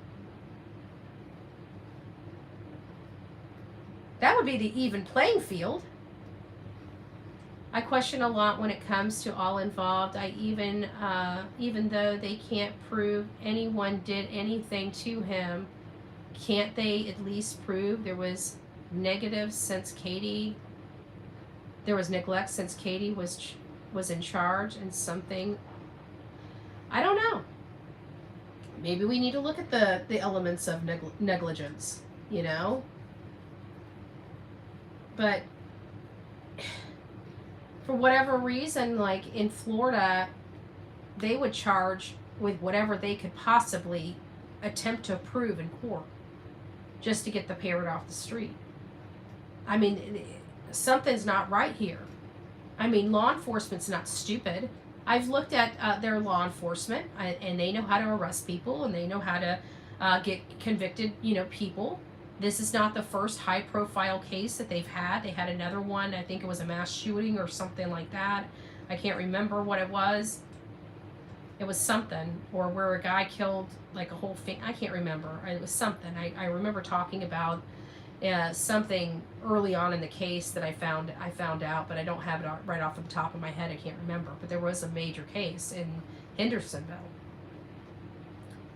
That would be the even playing field. I question a lot when it comes to all involved. I even though they can't prove anyone did anything to him, can't they at least prove there was negative since Katie? There was neglect since Katie was in charge, and something. I don't know. Maybe we need to look at the elements of negligence, you know. But for whatever reason, like in Florida, they would charge with whatever they could possibly attempt to prove in court just to get the parent off the street. I mean, something's not right here. I mean, law enforcement's not stupid. I've looked at their law enforcement, and they know how to arrest people, and they know how to get convicted, people. This is not the first high-profile case that they've had. They had another one. I think it was a mass shooting or something like that. I can't remember what it was. It was something, or where a guy killed like a whole thing. I can't remember. It was something. I remember talking about something early on in the case that I found out, but I don't have it right off the top of my head. I can't remember. But there was a major case in Hendersonville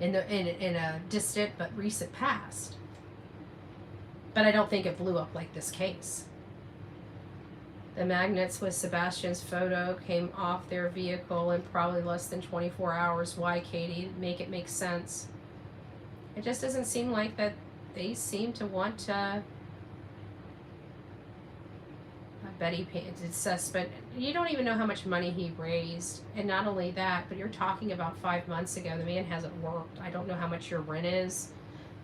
in a distant but recent past. But I don't think it blew up like this case. The magnets with Sebastian's photo came off their vehicle in probably less than 24 hours. Why, Katie? Make it make sense. It just doesn't seem like that they seem to want to. Betty did suspect. You don't even know how much money he raised. And not only that, but you're talking about 5 months ago. The man hasn't worked. I don't know how much your rent is,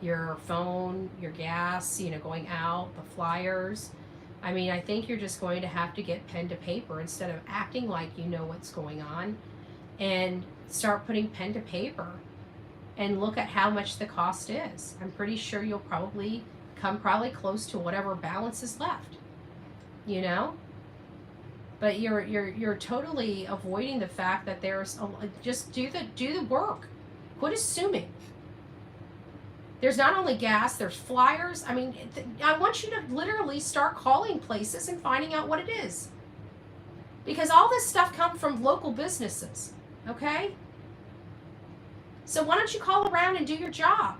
your phone, your gas, going out, the flyers. I mean, I think you're just going to have to get pen to paper instead of acting like you know what's going on, and start putting pen to paper and look at how much the cost is. I'm pretty sure you'll probably come close to whatever balance is left, But you're totally avoiding the fact that there's just do the work. Quit assuming. There's not only gas, there's flyers. I mean, I want you to literally start calling places and finding out what it is. Because all this stuff comes from local businesses, okay? So why don't you call around and do your job?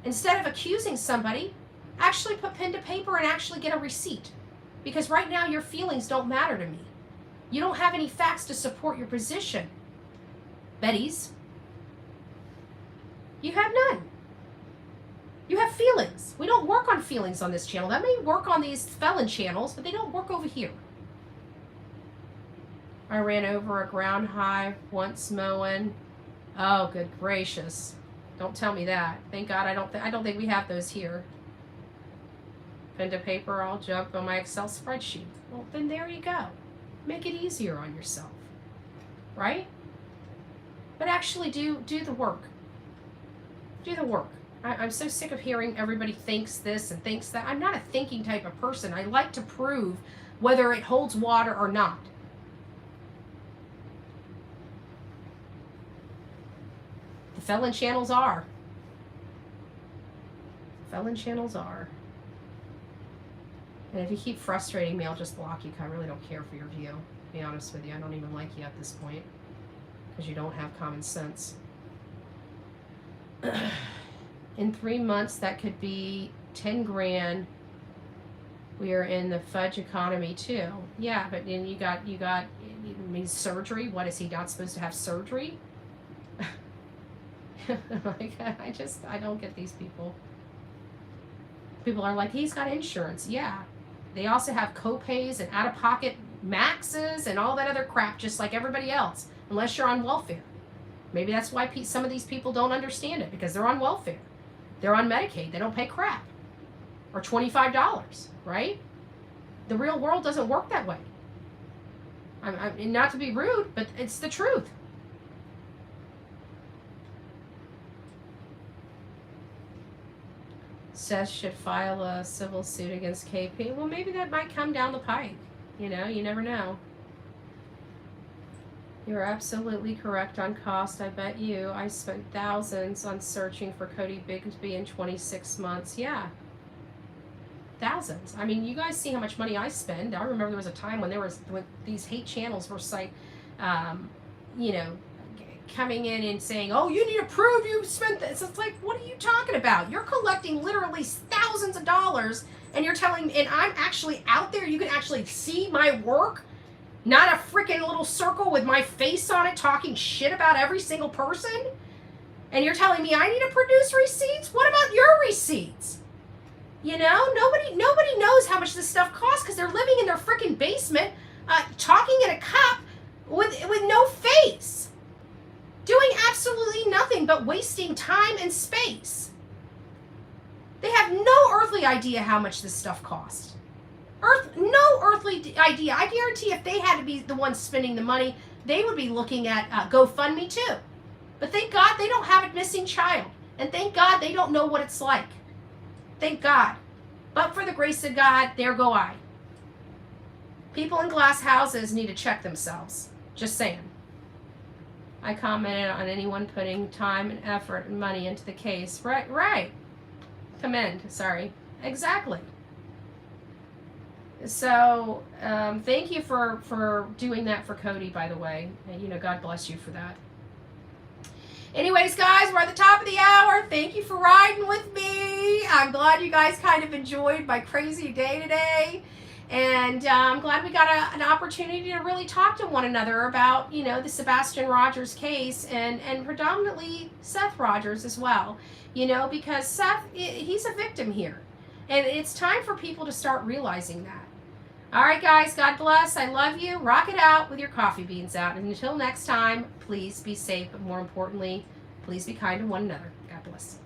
Instead of accusing somebody, actually put pen to paper and actually get a receipt. Because right now your feelings don't matter to me. You don't have any facts to support your position. Betty's. You have none. You have feelings. We don't work on feelings on this channel. That may work on these felon channels, but they don't work over here. I ran over a ground hive once mowing. Oh, good gracious. Don't tell me that. Thank God I don't think we have those here. Pen to paper, I'll jump on my Excel spreadsheet. Well, then there you go. Make it easier on yourself. Right? But actually do the work. Do the work. I'm so sick of hearing everybody thinks this and thinks that. I'm not a thinking type of person. I like to prove whether it holds water or not. The felon channels are. Felon channels are. And if you keep frustrating me, I'll just block you, because I really don't care for your view. To be honest with you, I don't even like you at this point, because you don't have common sense. In 3 months, that could be 10 grand. We are in the fudge economy too. Yeah, but then you got, surgery. What, is he not supposed to have surgery? Like, I don't get these people. People are like, he's got insurance. Yeah. They also have co-pays and out-of-pocket maxes and all that other crap, just like everybody else, unless you're on welfare. Maybe that's why some of these people don't understand it, because they're on welfare. They're on Medicaid. They don't pay crap. Or $25, right? The real world doesn't work that way. I'm not to be rude, but it's the truth. Seth should file a civil suit against KP. Well, maybe that might come down the pike. You never know. You're absolutely correct on cost. I bet you. I spent thousands on searching for Cody Bigsby in 26 months. Yeah. Thousands. I mean, you guys see how much money I spend. I remember there was a time when when these hate channels were you know, coming in and saying, oh, you need to prove you spent this. It's like, what are you talking about? You're collecting literally thousands of dollars, and you're telling me, and I'm actually out there, you can actually see my work, not a freaking little circle with my face on it talking shit about every single person, and you're telling me I need to produce receipts? What about your receipts? You know, nobody knows how much this stuff costs because they're living in their freaking basement, talking in a cup with no face. Doing absolutely nothing but wasting time and space. They have no earthly idea how much this stuff costs. No earthly idea. I guarantee if they had to be the ones spending the money, they would be looking at GoFundMe too. But thank God they don't have a missing child. And thank God they don't know what it's like. Thank God. But for the grace of God, there go I. People in glass houses need to check themselves. Just saying. I commented on anyone putting time and effort and money into the case. Right. Sorry. Exactly. So, thank you for doing that for Cody, by the way. And, you know, God bless you for that. Anyways, guys, we're at the top of the hour. Thank you for riding with me. I'm glad you guys kind of enjoyed my crazy day today. And I'm glad we got an opportunity to really talk to one another about, you know, the Sebastian Rogers case and predominantly Seth Rogers as well, you know, because Seth, he's a victim here. And it's time for people to start realizing that. All right, guys, God bless. I love you. Rock it out with your coffee beans out. And until next time, please be safe. But more importantly, please be kind to one another. God bless.